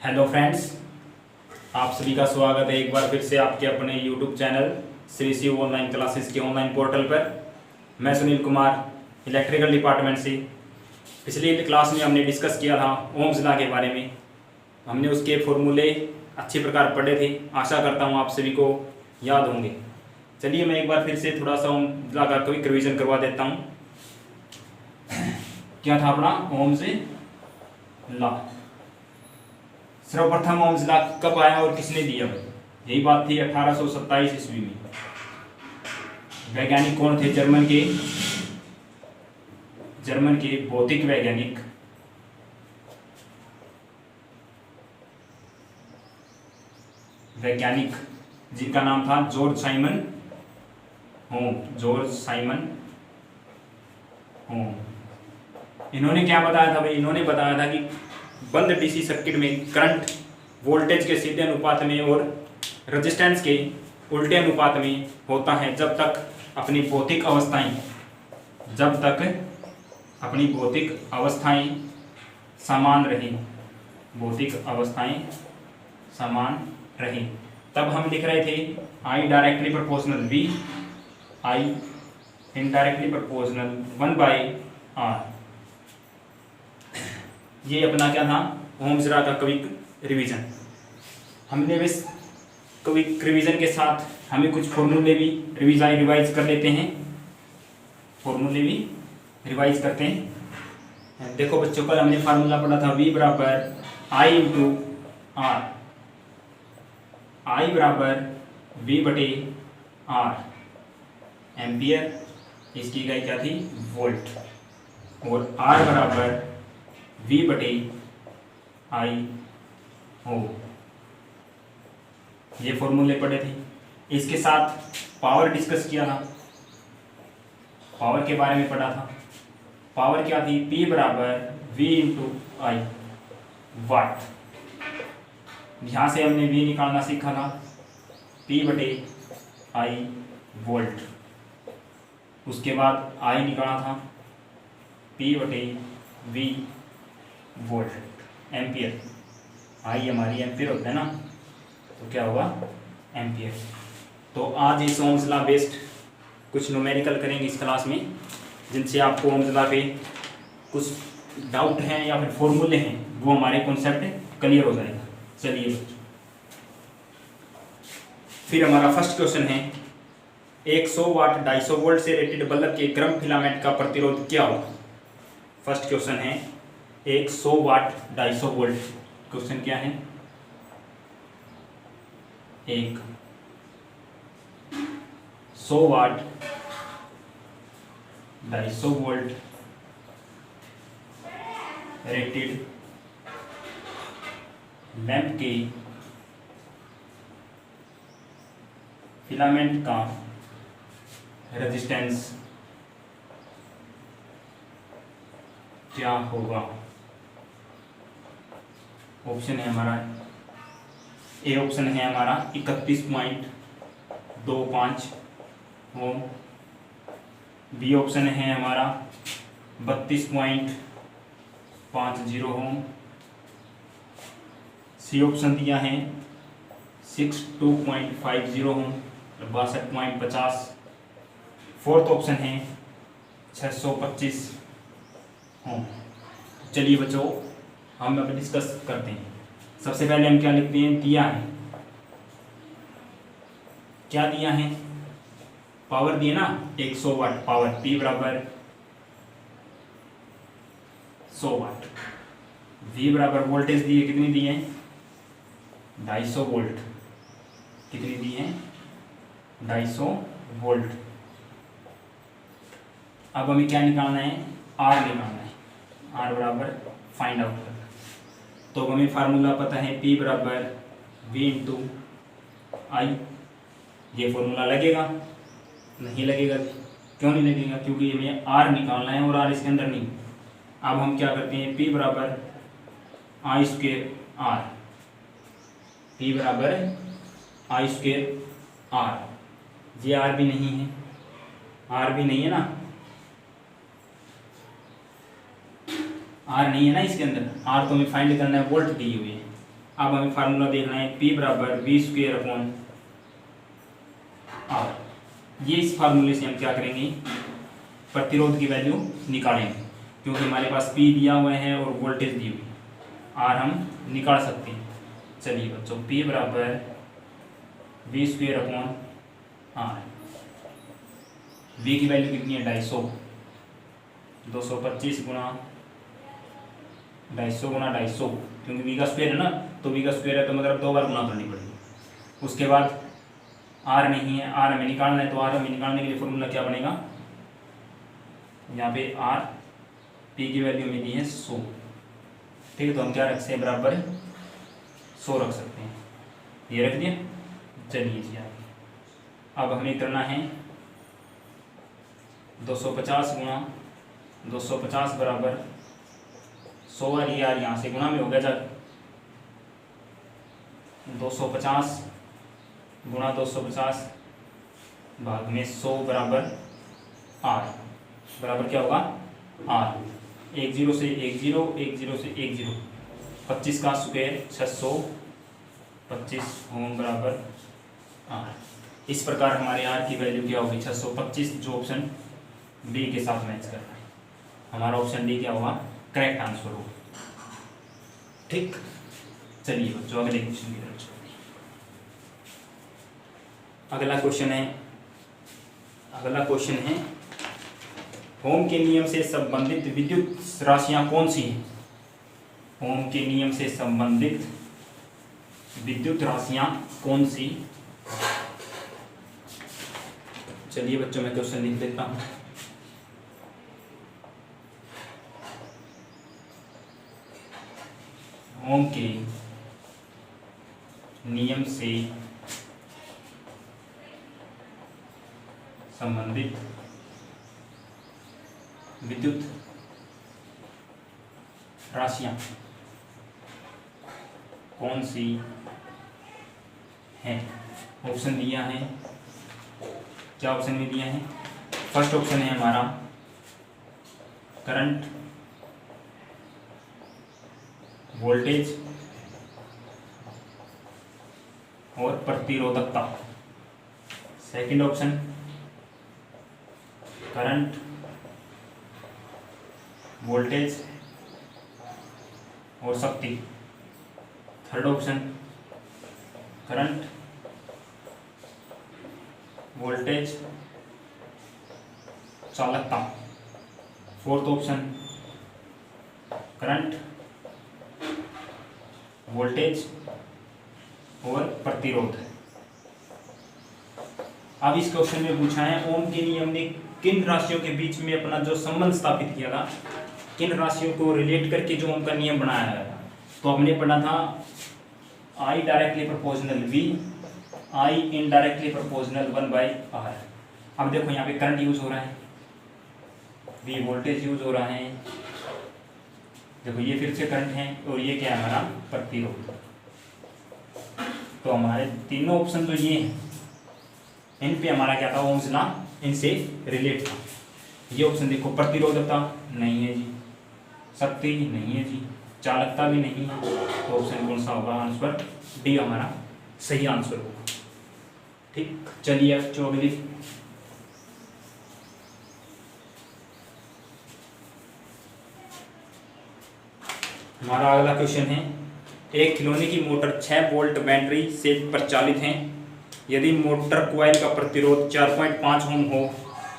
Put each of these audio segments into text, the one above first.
Hello friends, आप सभी का स्वागत है एक बार फिर से आपके अपने YouTube channel Shri Shiv online classes के ऑनलाइन पोर्टल पर। मैं सुनील कुमार इलेक्ट्रिकल डिपार्टमेंट से। पिछली क्लास में हमने डिस्कस किया था ओम्स लॉ के बारे में। हमने उसके फॉर्मूले अच्छी प्रकार पढ़े थे। आशा करता हूँ आप सभी को याद होंगे। चलिए मैं एक बार फिर से थोड़ा सा ओम्स लॉ का क्विक रिवीजन करवा देता हूँ। क्या था अपना ओम्स लॉ? सर्वप्रथम ओम्स लॉ कब आया और किसने दिया? यही बात थी 1827 ईस्वी में। वैज्ञानिक कौन थे? जर्मन के भौतिक वैज्ञानिक जिनका नाम था जॉर्ज साइमन होम। इन्होंने क्या बताया था भाई? इन्होंने बताया था कि बंद डीसी सर्किट में करंट वोल्टेज के सीधे अनुपात में और रेजिस्टेंस के उल्टे अनुपात में होता है जब तक अपनी भौतिक अवस्थाएं समान रहें। तब हम लिख रहे थे I directly proportional V, I indirectly proportional 1/R। ये अपना क्या था? ओम्स लॉ का क्विक रिवीजन। हमने बस क्विक रिवीजन के साथ हमें कुछ फॉर्मूले भी रिवाइज कर लेते हैं। देखो बच्चों, कल हमने फार्मूला पढ़ा था V बराबर I इंटू R। I बराबर V बटे R एम्पियर, इसकी इकाई क्या थी? वोल्ट। और R बराबर V बटे I हो। ये फॉर्मूले पढ़े थे। इसके साथ पावर डिस्कस किया था, पावर के बारे में पढ़ा था। पावर क्या थी? P बराबर V इंटू I वाट। यहाँ से हमने V निकालना सीखा था, P बटे I वोल्ट। उसके बाद I निकाला था, P बटे V वोल्ट एम्पियर। आई हमारी एम्पियर होता है ना, तो क्या होगा? एम्पियर। तो आज इस ओम्स लॉ बेस्ड कुछ न्यूमेरिकल करेंगे इस क्लास में, जिनसे आपको ओम्स लॉ पे कुछ डाउट हैं या फिर फॉर्मूले हैं वो हमारे कॉन्सेप्ट क्लियर हो जाएगा। चलिए फिर हमारा फर्स्ट क्वेश्चन है, एक 100 वाट 250 वोल्ट से रेटेड बल्ब के गर्म फिलामेंट का प्रतिरोध क्या होगा? फर्स्ट क्वेश्चन है, एक 100 वाट 250 वोल्ट। क्वेश्चन क्या है? एक 100 वाट 250 वोल्ट रेटेड लैंप के फिलामेंट का रेजिस्टेंस क्या होगा? ऑप्शन है हमारा, ए ऑप्शन है हमारा 31.25 ओम। बी ऑप्शन है हमारा 32.50 ओम। सी ऑप्शन दिया है 62.50 ओम, 62.50। फोर्थ ऑप्शन है 625 ओम। चलिए बच्चों, हम अब डिस्कस करते हैं। सबसे पहले हम क्या लिखते हैं? दिया है, क्या दिया है? पावर दिए ना, 100 वाट पावर, P बराबर 100 वाट। V बराबर वोल्टेज दिए, कितनी दी है? 250 वोल्ट। कितनी दी है? 250 वोल्ट। अब हमें क्या निकालना है? R निकालना है। R बराबर फाइंड आउट करना। तो हमें फार्मूला पता है, P बराबर V इंटू I। ये फॉर्मूला लगेगा? नहीं लगेगा। क्यों नहीं लगेगा? क्योंकि हमें R निकालना है और R इसके अंदर नहीं। अब हम क्या करते हैं? P बराबर I स्क्वायर R। P बराबर I स्क्वायर R। ये R भी नहीं है, R भी नहीं है ना, आर नहीं है ना इसके अंदर। आर तो हमें फाइंड करना है, वोल्ट दी हुई है। अब हमें फार्मूला देखना है P बराबर वी स्क्वेयर अपॉन आर। ये इस फार्मूले से हम क्या करेंगे, प्रतिरोध की वैल्यू निकालेंगे, क्योंकि हमारे पास P दिया हुआ है और वोल्टेज दी हुई, आर हम निकाल सकते हैं। चलिए बच्चों, P बराबर V square upon R. V की वैल्यू कितनी है 250, 225 गुणा 250 गुणा 250, क्योंकि वी का स्क्वायर है ना, तो वी का स्क्वायर है तो मतलब 2 बार गुणा करनी पड़ेगी। उसके बाद आर नहीं है, आर हमें निकालना है, तो आर हमें निकालने के लिए फॉर्मूला क्या बनेगा, यहाँ पे आर पी की वैल्यू हमें दी है 100, ठीक है, तो हम क्या रख सकते हैं, बराबर 100 रख सकते हैं, ये रख दिया। चलिए जी आगे, अब हमें करना है 250 गुणा 250 बराबर 100, और ये यार यहाँ से गुणा में हो गया, जब 250 गुणा 250 भाग में 100 बराबर आर, बराबर क्या होगा आर, 1 0 से 1 0, 1 0 से 1 0, 25 का स्क्वायर 625 ओम बराबर आर। इस प्रकार हमारे आर की वैल्यू क्या होगी 625, जो ऑप्शन बी के साथ मैच कर रहा है। हमारा ऑप्शन डी क्या होगा, करेक्ट आंसर होगा। ठीक, चलिए बच्चों अगले क्वेश्चन की तरफ चलते हैं। अगला क्वेश्चन है ओम के नियम से संबंधित विद्युत राशियां कौन सी हैं। ओम के नियम से संबंधित विद्युत राशियां कौन सी। चलिए बच्चों मैं क्वेश्चन लिख देता हूं। ओम के नियम से संबंधित विद्युत राशियां कौन सी हैं। ऑप्शन दिया है, क्या ऑप्शन में दिया है, फर्स्ट ऑप्शन है हमारा करंट, वोल्टेज और प्रतिरोधकता। सेकंड ऑप्शन करंट, वोल्टेज और शक्ति। थर्ड ऑप्शन करंट, वोल्टेज, चालकता। फोर्थ ऑप्शन करंट, वोल्टेज और प्रतिरोध। अब इस क्वेश्चन में पूछा है ओम के नियम ने किन राशियों के बीच में अपना जो संबंध स्थापित किया था, किन राशियों को रिलेट करके जो ओम का नियम बनाया गया था। तो हमने पढ़ा था I directly proportional V, I indirectly proportional 1/R। अब देखो यहाँ पे करंट यूज हो रहा है, V वोल्टेज यूज हो रहा है, देखो ये फिर से करंट है और ये क्या है हमारा प्रतिरोध। तो हमारे तीनों ऑप्शन तो ये हैं, इन पे हमारा क्या था ओम्स लॉ इनसे रिलेट था। ये ऑप्शन देखो प्रतिरोधकता नहीं है जी, शक्ति नहीं है जी, चालकता भी नहीं है, तो ऑप्शन कौन सा होगा, आंसर डी हमारा सही आंसर होगा। ठीक, चलिए अब अगली हमारा अगला क्वेश्चन है एक खिलौने की मोटर 6 वोल्ट बैटरी से प्रचालित है। यदि मोटर कॉइल का प्रतिरोध 4.5 ओम हो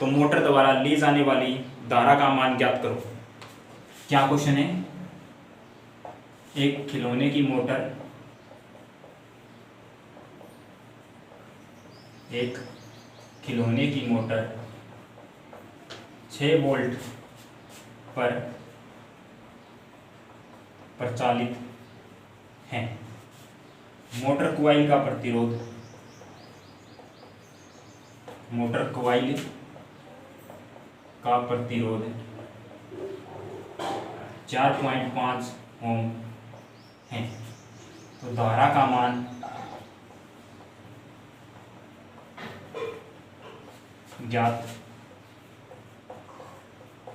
तो मोटर द्वारा ली जाने वाली धारा का मान ज्ञात करो। क्या क्वेश्चन है, एक खिलौने की मोटर, एक खिलौने की मोटर 6 वोल्ट पर प्रचालित है। मोटर कॉइल का प्रतिरोध, मोटर कॉइल का प्रतिरोध 4.5 ओम है। तो धारा का मान ज्ञात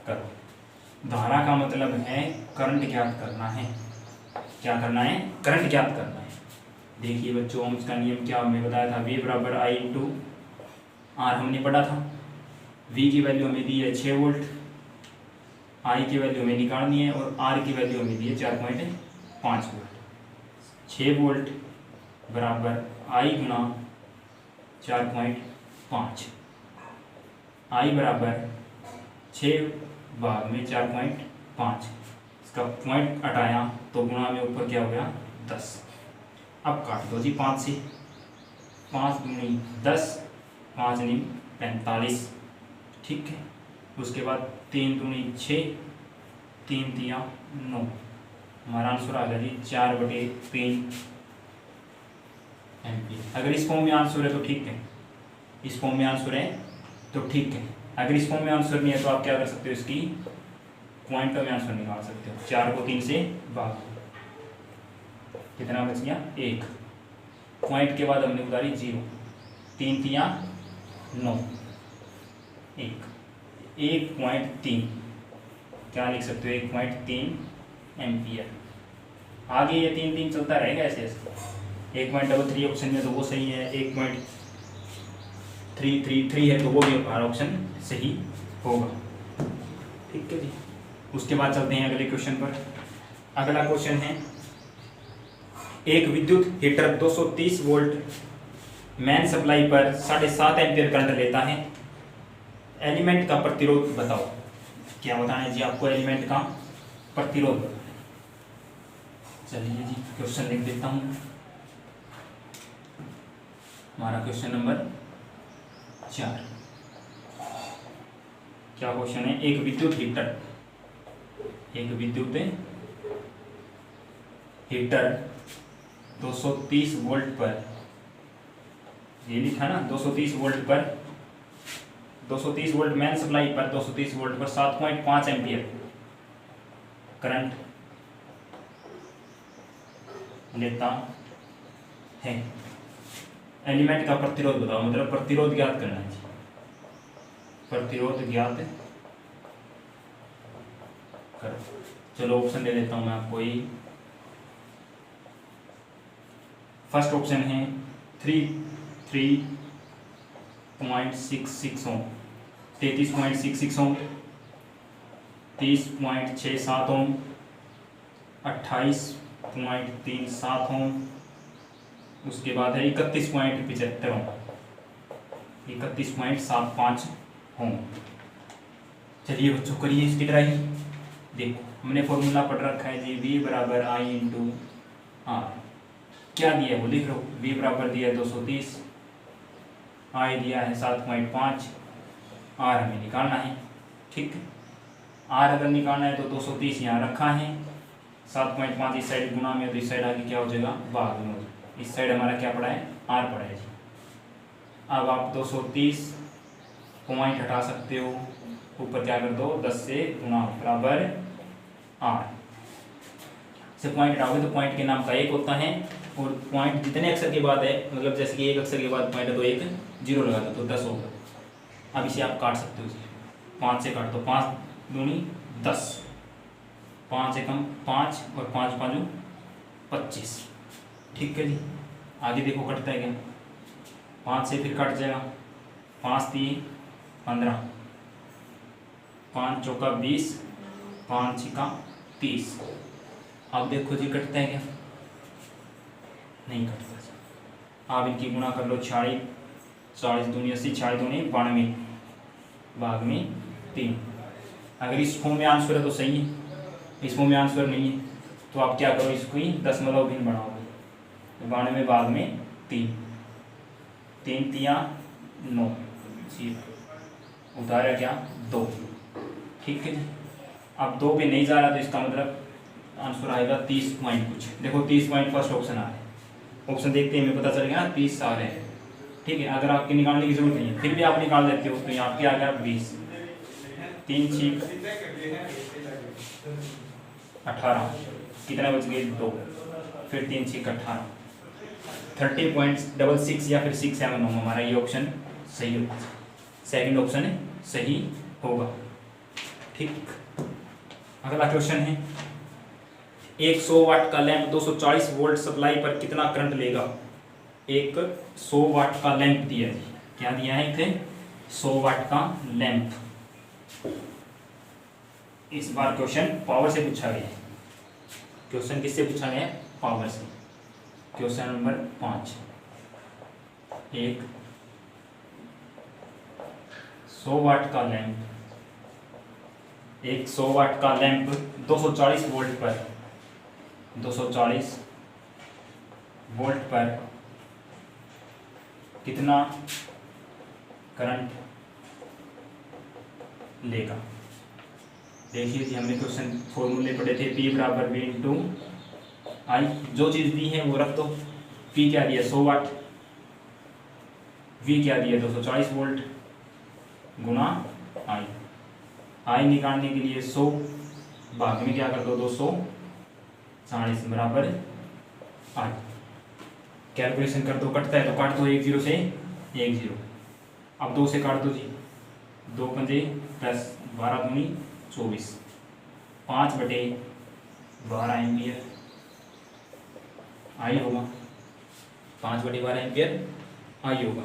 करो। धारा का मतलब है करंट ज्ञात करना है। क्या करना है, करंट ज्ञात करना है। देखिए बच्चों, ओम्स का नियम क्या हमें बताया था, V बराबर I इंटू आर हमने पढ़ा था। V की वैल्यू हमें दी है 6 वोल्ट, I की वैल्यू हमें निकालनी है और R की वैल्यू हमें दी है 4.5 वोल्ट। 6 वोल्ट बराबर I गुना 4.5, I बराबर 6 भाग में 4.5, इसका पॉइंट हटाया तो गुणा में ऊपर क्या हो गया 10। अब काट दो जी 5 से, 5 दूनी 10, 5 नी 45, ठीक है। उसके बाद 3 दूनी 6, 3 तिया 9, हमारा आंसर आ गया जी 4/3 एम्पियर। अगर इस फॉर्म में आंसर है तो ठीक है, इस फॉर्म में आंसर है तो ठीक है। अगर इस फॉर्म में आंसर नहीं है तो आप क्या कर सकते हो, इसकी पॉइंट में आंसर निकाल सकते हो। 4 को 3 से भाग, कितना बच गया 1, पॉइंट के बाद हमने उतारी 0, 3 तिया 9, 1.3, क्या लिख सकते हो 1.3 एम्पियर। आगे ये 3 3 चलता रहेगा ऐसे ऐसे। 1.33 ऑप्शन में तो वो सही है, 1.333 है तो वो भी हमारा ऑप्शन सही होगा, ठीक है जी। उसके बाद चलते हैं अगले क्वेश्चन पर। अगला क्वेश्चन है, एक विद्युत हीटर 230 वोल्ट मेन सप्लाई पर 7.5 एम्पियर करंट लेता है, एलिमेंट का प्रतिरोध बताओ। क्या बताना है जी आपको, एलिमेंट का प्रतिरोध बताना है। चलिए जी क्वेश्चन लिख देता हूँ, हमारा क्वेश्चन नंबर 4। क्या क्वेश्चन है, एक विद्युत हीटर, एक विद्युत हीटर 230 वोल्ट पर, ये लिखा ना 230 वोल्ट पर, 230 वोल्ट मेन सप्लाई पर 230 वोल्ट पर 7.5 एम्पियर करंट लेता है, एलिमेंट का प्रतिरोध बताओ, मतलब प्रतिरोध ज्ञात करना है, प्रतिरोध ज्ञात करो। चलो ऑप्शन दे देता हूं मैं आपको। ये फर्स्ट ऑप्शन है 33.66 ओम, 33.66 ओम, 30.67 ओम, 28.37 ओम, उसके बाद है 31.75 ओम, 31.75 ओम। चलिए बच्चों करिए इसकी ट्राई। देखो हमने फॉर्मूला पढ़ रखा है जी, V बराबर I इंटू आर। क्या दिया है वो लिख लो, V बराबर दिया है 230, I दिया है 7.5, R हमें निकालना है, ठीक है। R अगर निकालना है तो 230 यहाँ रखा है, 7.5 इस साइड गुना में, तो इस साइड आगे क्या हो जाएगा भाग में हो जाएगा। इस साइड हमारा क्या पड़ा है R पड़ा है जी। अब आप 230 पॉइंट हटा सकते हो, ऊपर क्या कर दो 10 से गुना बराबर R से पॉइंट हटाओगे तो पॉइंट के नाम का 1 होता है, और पॉइंट जितने अक्षर के बाद है, मतलब जैसे कि 1 अक्षर के बाद पॉइंट है तो 1 0 लगा दो तो 10 होगा। अब इसे आप काट सकते हो, 5 से काट दो, 5 दूनी 10, 5 एकम 5 और 5 5 25, ठीक है जी। आगे देखो कटता है क्या, 5 से फिर कट जाएगा, 5 3 15, 5 चौका 20, 5 छिका 30। अब देखो जी कटता है क्या, नहीं कटता। आप इनकी गुणा कर लो, 40 40 दूनी 80, 40 दूनी 92, भाग में 3। अगर इस फॉर्म में आंसर है तो सही है, इस फॉर्म में आंसर नहीं है तो आप क्या करो, इसको ही दशमलव भिन्न बनाओगे, 92 भाग में 3, 3 तिया 9, उतारा क्या 2, ठीक है जी। अब 2 पे नहीं जा रहा तो इसका मतलब आंसर आएगा 30 पॉइंट कुछ। देखो 30 पॉइंट फर्स्ट ऑप्शन आ रहा है, ऑप्शन देखते ही हमें पता चल गया 30 आ रहे हैं, ठीक है। अगर आपके निकालने की जरूरत नहीं है फिर भी आप निकाल लेते हो तो यहाँ पे आ गया 20, 3 6 18, कितना बच गए 2, फिर 3 6 18, 30.66 या फिर 67 होगा हमारा ये ऑप्शन सही होगा, सेकंड ऑप्शन सही होगा, ठीक। अगला क्वेश्चन है, एक 100 वाट का लैंप 240 वोल्ट सप्लाई पर कितना करंट लेगा। एक 100 वाट का लैंप दिया है, क्या दिया है इथे 100 वाट का लैंप। इस बार क्वेश्चन पावर से पूछा गया है। क्वेश्चन किससे पूछा गया है, पावर से। क्वेश्चन नंबर 5, एक 100 वाट का लैंप, एक 100 वाट का लैंप 240 वोल्ट पर 240 वोल्ट पर कितना करंट लेगा। देखिए जी, हमने क्वेश्चन फॉर्मूले पढ़े थे, P बराबर V इंटू आई। जो चीज़ दी है वो रख दो। P क्या दिया 100 वाट, V क्या दिया 240 वोल्ट गुना आई। आई निकालने के लिए 100 भाग में क्या कर दो 240 बराबर आई। कैलकुलेशन कर दो, कटता है तो काट दो, 1 0 से 1 0। अब 2 से काट दो जी, 2 पंजे 10, 12 दूनी 24, 5/12 एम्पियर आई होगा, 5/12 एम्पियर आई होगा।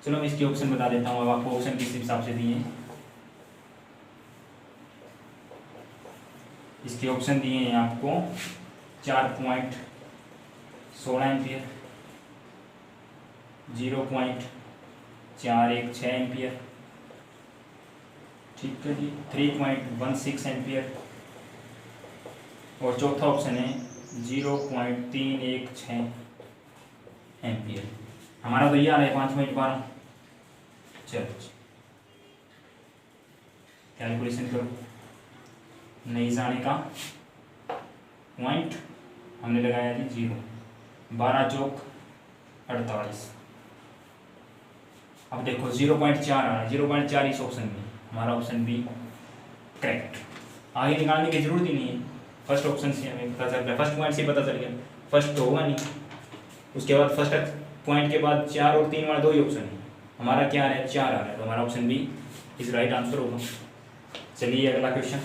चलो मैं इसके ऑप्शन बता देता हूँ। अब आपको ऑप्शन किस हिसाब से दिए हैं, इसके ऑप्शन दिए हैं आपको 4.16 एम्पियर, 0.416 एम्पियर, ठीक है जी, 3.16 एम्पियर, और चौथा ऑप्शन है 0.316 एम्पियर। हमारा तो ये आ रहा है 5.12। चलो कैलकुलेशन करो। नहीं जाने का पॉइंट हमने लगाया जी 0, 12 चौक 48। अब देखो 0.4 आ रहा है, 0.4 इस ऑप्शन में, हमारा ऑप्शन बी करेक्ट। आगे निकालने की जरूरत ही नहीं है, फर्स्ट ऑप्शन से हमें पता चल गया, फर्स्ट पॉइंट से पता चल गया। फर्स्ट तो होगा नहीं, उसके बाद फर्स्ट पॉइंट के बाद 4 और 3 वाले 2 ही ऑप्शन है। हमारा क्या आ रहा है 4 आ रहा है, तो हमारा option B is right answer होगा। चलिए अगला क्वेश्चन।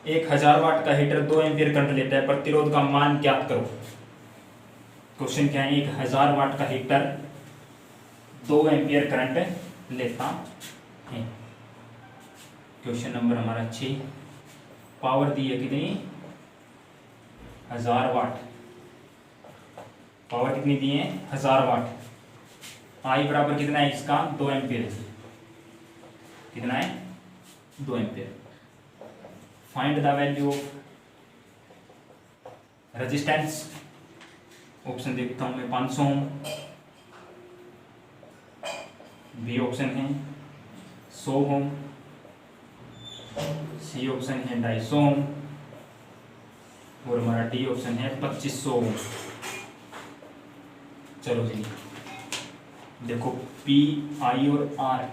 1000 वाट का हीटर 2 एम्पियर करंट लेता है, प्रतिरोध का मान ज्ञात करो। क्वेश्चन क्या है, 1000 वाट का हीटर 2 एम्पियर करंट लेता है। क्वेश्चन नंबर हमारा 6, पावर दी है कितनी 1000 वाट, पावर कितनी दी है 1000 वाट। आई बराबर कितना है इसका 2 एम्पियर, कितना है 2 ampere. Find the value of resistance. Option देखता हूं मैं 500 ओम, बी ऑप्शन है 100 ओम, सी ऑप्शन है 250 ओम, और हमारा डी ऑप्शन है 2500 ओम। चलो जी देखो, पी आई और आर,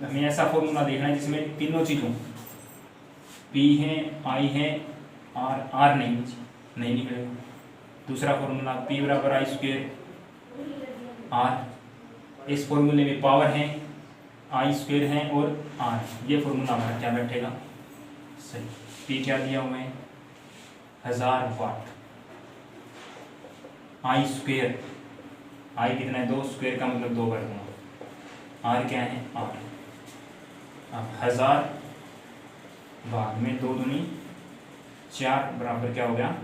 हमें ऐसा फॉर्मूला देखना है जिसमें तीनों चीज़ हों, पी है आई है आर नहीं निकलेगा। दूसरा फॉर्मूला पी बराबर आई स्क्वेयर आर, इस फॉर्मूले में पावर है आई स्क्वेयर है और आर, ये फॉर्मूला हमारा क्या बैठेगा सही। पी क्या दिया हुआ है 1000 वाट, आई स्क्वेयर, आई कितना है 2 स्क्वेयर का मतलब 2 वर्ग गुना, आर क्या है आर। अब 1000 भाग में 2 दूनी 4 बराबर क्या हो गया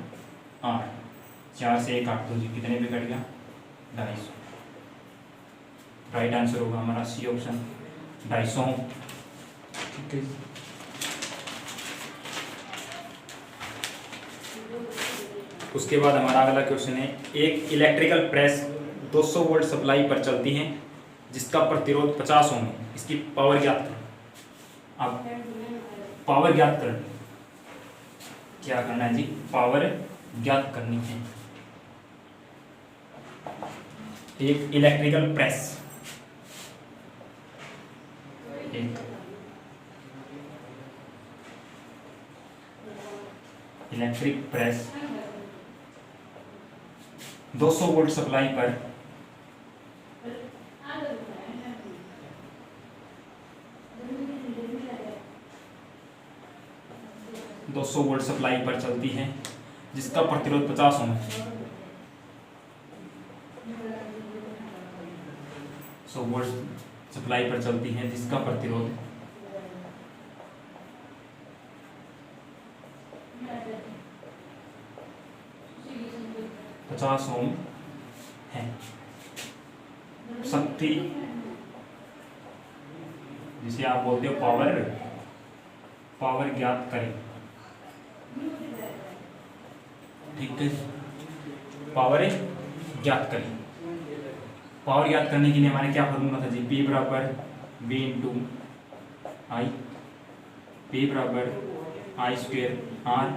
8, 4 से 1 काट दो जी, कितने पे कट गया 250। राइट आंसर होगा हमारा सी ऑप्शन 250। ठीक है, उसके बाद हमारा अगला क्वेश्चन है, एक इलेक्ट्रिकल प्रेस 200 वोल्ट सप्लाई पर चलती है जिसका प्रतिरोध 50 ओम है, इसकी पावर ज्ञात करें। अब पावर ज्ञात करें, क्या करना है जी, पावर ज्ञात करनी है। एक इलेक्ट्रिकल प्रेस, एक इलेक्ट्रिक प्रेस 200 वोल्ट सप्लाई पर 200 वोल्ट सप्लाई पर चलती है जिसका प्रतिरोध 50 ओम है। 100 वोल्ट सप्लाई पर चलती है जिसका प्रतिरोध 50 ओम है। शक्ति जिसे आप बोलते हो पावर ज्ञात करें। ठीक है, पावर ज्ञात करें। पावर ज्ञात करने के लिए हमारे क्या फॉर्मूला था जी? P बराबर V इंटू आई, P बराबर आई स्क्वेयर R,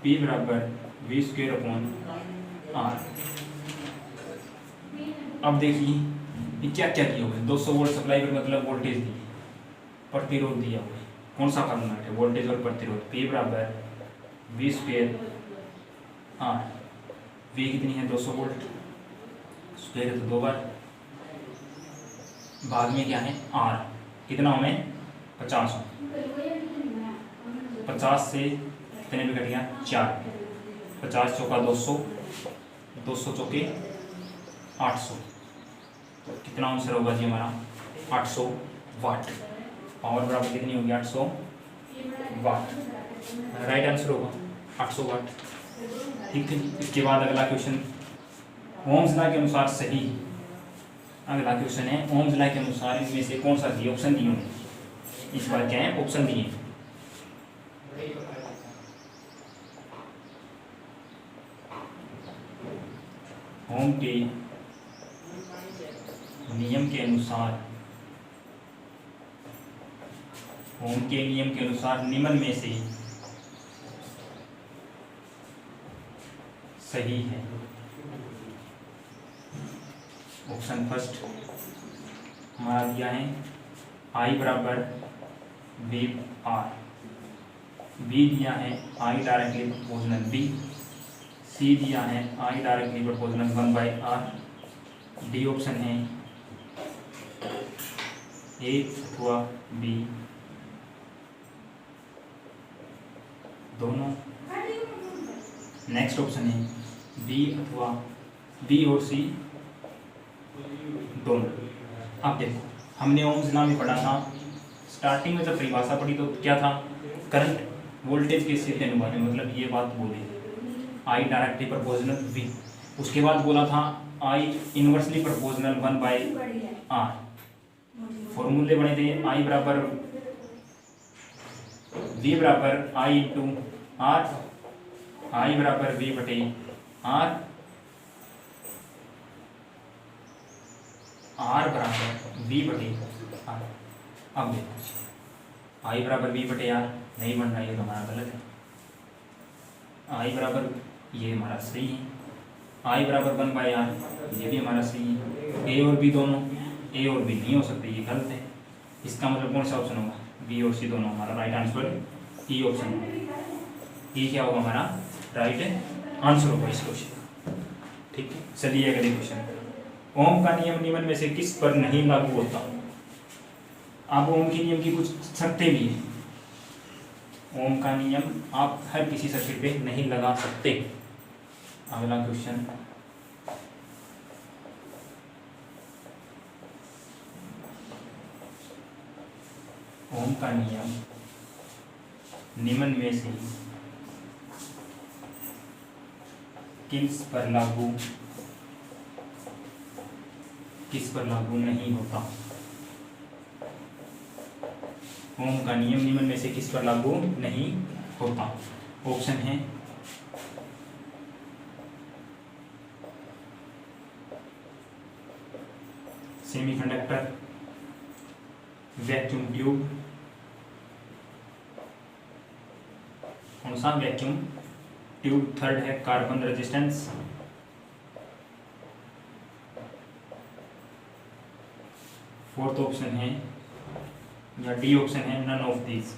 P बराबर V स्क्वेयर अपॉन R। अब देखिए ये क्या क्या किया हुआ है। 200 वोल्ट सप्लाई पर मतलब वोल्टेज दी, प्रतिरोध दिया हुआ है। कौन सा फॉर्मूला है? वोल्टेज और प्रतिरोध। P बराबर V स्क्वेयर R, V कितनी है? 200 वोल्ट, स्क्वेयर तो 2 बार, भाग में क्या है? R कितना हमें? 50 ओम। 50 से कितने में कट गया? 4। 50 चौका 200, 200 चौके 800, तो कितना आंसर होगा जी हमारा? 800 वाट। पावर बराबर कितनी होगी? 800 वाट। राइट आंसर होगा 800 वाट। ठीक है, इसके बाद अगला क्वेश्चन ओम्स लॉ के अनुसार सही। अगला क्वेश्चन है ओम्स लॉ के अनुसार इनमें से कौन सा दिए? ऑप्शन दिए होंगे इस बार। क्या है? ऑप्शन दिए। ओम के नियम के अनुसार, ओम के नियम के अनुसार निम्न में से सही है। ऑप्शन फर्स्ट हमारा दिया है I बराबर V R, B दिया है I directly proportional B, C दिया है I directly proportional 1/R, D option है A अथवा B दोनों। नेक्स्ट ऑप्शन है B अथवा B और C दोनों। अब देखो हमने ओम्स लॉ में पढ़ा था, स्टार्टिंग में जब परिभाषा पढ़ी तो क्या था? करंट वोल्टेज के सीधे अनुपात में, मतलब ये बात बोली I डायरेक्टली प्रोपोर्शनल V। उसके बाद बोला था I इनवर्सली प्रोपोर्शनल 1/R। फॉर्मूले बने थे I बराबर V बराबर I इंटू R, I बराबर V बटे R, R बराबर V बटे R। अब देखो I बराबर V बटे R नहीं बन रहा, ये तो हमारा गलत है। I बराबर ये हमारा सही है, I बराबर 1/R ये भी हमारा सही है। A और B दोनों, A और B नहीं हो सकते, ये गलत है। इसका मतलब कौन सा ऑप्शन होगा? B और C दोनों। हमारा राइट आंसर E ऑप्शन। ये क्या होगा? हमारा राइट आंसर होगा इस क्वेश्चन। ठीक है, चलिए अगले क्वेश्चन। ओम का नियम निम्न में से किस पर नहीं लागू होता? अब ओम के नियम की कुछ शर्तें भी हैं। ओम का नियम आप हर किसी सर्किट पे नहीं लगा सकते। अगला क्वेश्चन ओम का नियम निम्न में से किस पर लागू नहीं होता? ओम का नियम निम्न में से किस पर लागू नहीं होता? ऑप्शन है सेमीकंडक्टर, वैक्यूम ट्यूब, कौन सा? Vacuum tube. थर्ड है कार्बन रेजिस्टेंस, फोर्थ ऑप्शन है या डी ऑप्शन है नन ऑफ दीज।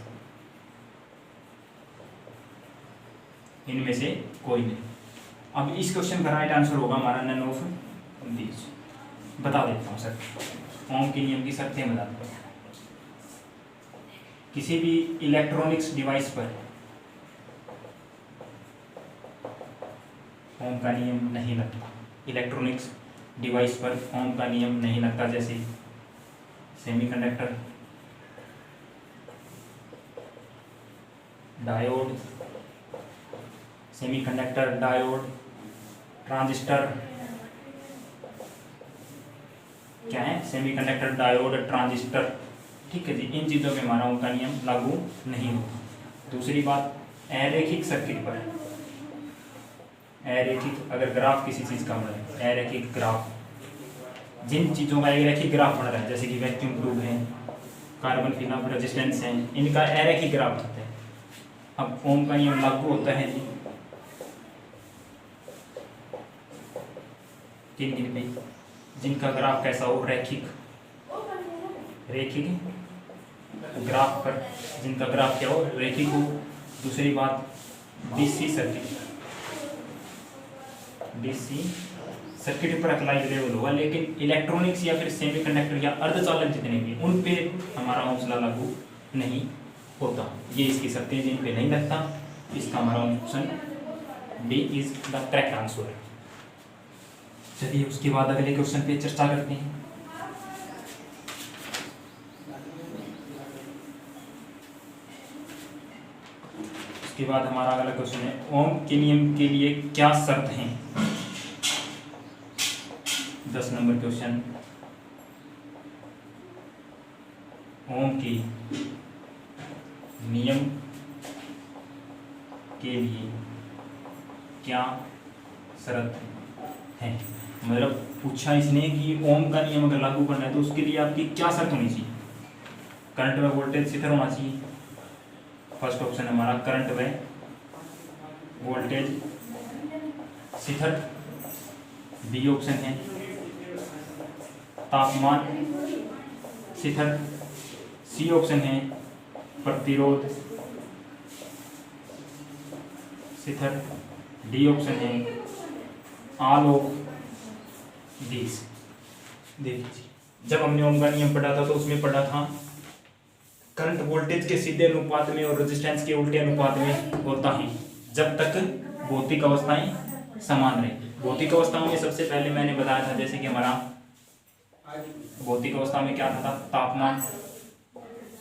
इनमें से कोई नहीं। अब इस क्वेश्चन का राइट आंसर होगा हमारा नन ऑफ दीज। बता देता हूँ सर, ओम के नियम की शर्तें बता देता हूँ। किसी भी इलेक्ट्रॉनिक्स डिवाइस पर ओम का नियम नहीं लगता। इलेक्ट्रॉनिक्स डिवाइस पर ओम का नियम नहीं लगता, जैसे semiconductor, diode, semiconductor, diode, transistor, क्या है, सेमीकंडक्टर, डायोड, ट्रांजिस्टर, ठीक है जी। इन चीज़ों में हमारा ओम का नियम लागू नहीं होता। दूसरी बात, अरैखिक सर्किट पर, अरैखिक अगर ग्राफ किसी चीज़ का बन रहा है, अरैखिक ग्राफ, जिन चीज़ों का अरैखिक ग्राफ बन रहा है, जैसे कि वैक्यूम ट्यूब है, कार्बन फिनोल रेजिस्टेंस है, इनका अरैखिक ग्राफ होता है। अब ओम का नियम लागू होता है जी किन किन पे, जिनका ग्राफ कैसा हो, रैखिक, रैखिक ग्राफ पर, जिनका ग्राफ क्या हो, रैखिक हो। दूसरी बात, डीसी सर्किट, डीसी सर्किट पर अप्लाई लेवल होगा, लेकिन इलेक्ट्रॉनिक्स या फिर सेमीकंडक्टर या अर्धचालक जितने भी, उन पे हमारा ओम्स लॉ लागू नहीं होता। ये इसकी शर्तें जिन पे नहीं लगता। इसका हमारा option D is the correct answer. चलिए उसके बाद अगले क्वेश्चन पे चर्चा करते हैं। उसके बाद हमारा अगला क्वेश्चन है, ओम के नियम के लिए क्या शर्त हैं। 10 नंबर क्वेश्चन, ओम के नियम के लिए क्या शर्त है। मतलब पूछा इसने कि ओम का नियम अगर लागू करना है तो उसके लिए आपकी क्या शर्त होनी चाहिए। करंट व वोल्टेज शिथिर होना चाहिए। फर्स्ट ऑप्शन हमारा करंट व वोल्टेज शिथिर। बी ऑप्शन है तापमान शिथिर। सी ऑप्शन है प्रतिरोध शिथिर। डी ऑप्शन है आलोक दिश। देखिए जब हमने ओम का नियम पढ़ा था तो उसमें पढ़ा था करंट वोल्टेज के सीधे अनुपात में और रेजिस्टेंस के उल्टे अनुपात में होता है जब तक भौतिक अवस्थाएं समान रहे। भौतिक अवस्थाओं में सबसे पहले मैंने बताया था जैसे कि हमारा भौतिक अवस्था में क्या था, तापमान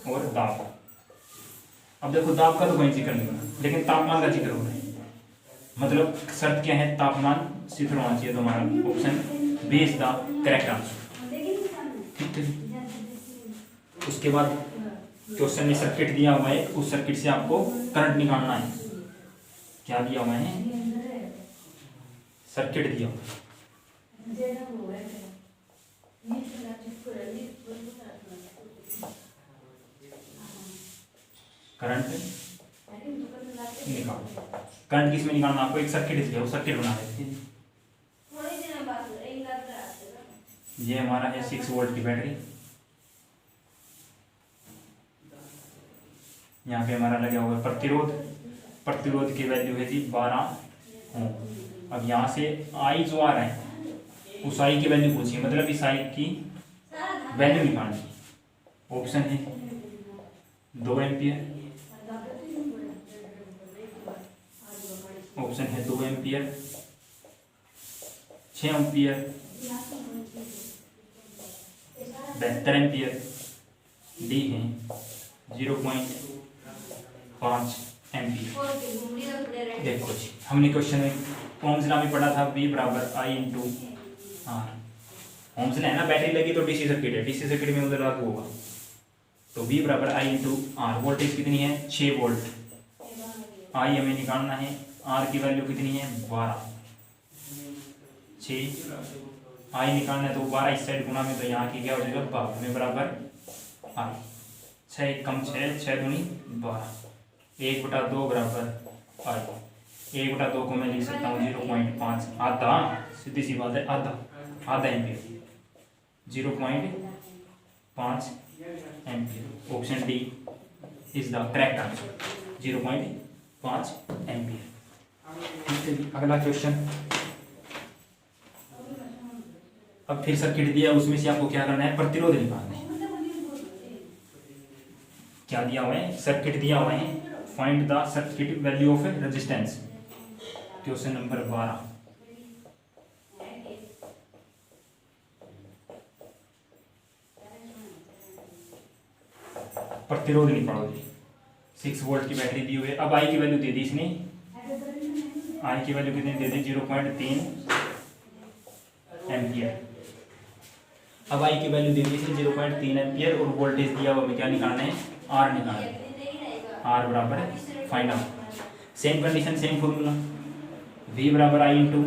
और दाब। अब देखो दाब का तो कोई जिक्र नहीं होना, लेकिन तापमान का जिक्र हो रहा है। मतलब शर्त क्या है, तापमान शिथिर होना चाहिए। तो हमारा option B is the correct answer. ठीक है। उसके बाद क्वेश्चन में सर्किट दिया हुआ है, उस सर्किट से आपको करंट निकालना है। क्या दिया हुआ है, सर्किट दिया हुआ है। करंट निकालो। करंट किस में निकालना आपको, एक सर्किट दिया, वो सर्किट बना देते हैं। ये हमारा है 6 वोल्ट की बैटरी। यहाँ पे हमारा लगा हुआ है प्रतिरोध। प्रतिरोध की वैल्यू है जी 12 ओम। अब यहाँ से आई जो आ रहा है उस आई की वैल्यू पूछिए, मतलब इस आई की वैल्यू निकालनी है। ऑप्शन है 2 एम्पियर। ऑप्शन है 2 एम्पियर, 6 एम्पियर, 72 एम्पियर। डी है 0.5 एम्पियर। देखो जी हमने क्वेश्चन में ओम्स लॉ में पढ़ा था V बराबर I into R. Ohm's law है ना, बैटरी लगी तो डीसी सर्किट है, डीसी सर्किट में उधर लागू होगा। तो V बराबर I इंटू आर। वोल्टेज कितनी है, 6 वोल्ट। I हमें निकालना है, R की वैल्यू कितनी है 12। 6 I निकालना है तो 12 इस साइड गुना में, तो यहाँ की क्या हो जाएगा 12 में बराबर I। 6 कम 6, 6 दूनी 12। 1/2 बराबर I। 1/2 को मैं लिख सकता हूँ 0.5, आधा, सीधी सी बात है, आधा ampere. 0.5 ampere. Option D is the correct answer, 0.5 ampere. अगला क्वेश्चन। अब फिर सर्किट दिया, उसमें से आपको क्या करना है, प्रतिरोध निकालना है। क्या दिया हुआ है, सर्किट दिया हुआ है, find the circuit value of resistance. Question number 12। प्रतिरोध नहीं पड़ोगी। 6 वोल्ट की बैटरी दी हुई है। अब आई की वैल्यू दे दी इसने, आई की वैल्यू कितनी दे दी 0.3 एम्पियर। अब आई की वैल्यू दे दी इसने 0.3 एम्पियर और वोल्टेज दिया हुआ हमें क्या निकालना है, आर निकालना है। आर बराबर find out, same condition same formula, V बराबर आई इंटू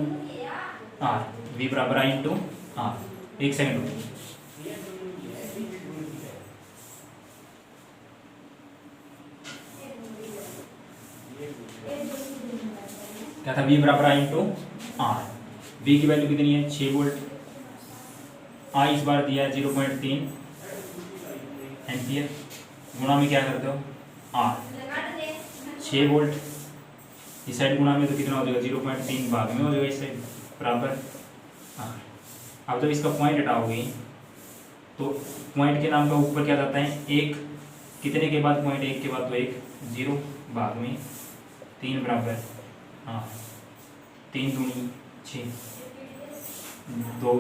आर, वी बराबर आई इंटू आर। एक सेकंड रुकिए, क्या था, वी बराबर आई इंटू आर। वी की वैल्यू कितनी है 6 वोल्ट, आई इस बार दिया है 0.3 एम्पियर, गुणा में क्या करते हो आर, 6 वोल्ट इस साइड गुणा में तो कितना हो जाएगा 0.3 भाग में हो जाएगा इस साइड बराबर आर। अब जब इसका पॉइंट हटाओगे तो पॉइंट के नाम का ऊपर क्या जाता है एक, कितने के बाद पॉइंट, एक के बाद तो एक, 0 भाग में 3 बराबर हाँ 3 दूनी 6, 2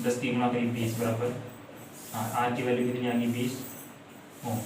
10 3 गुणा करीब 20 बराबर हाँ, आर की वैल्यू कितनी आ गई 20 ओम।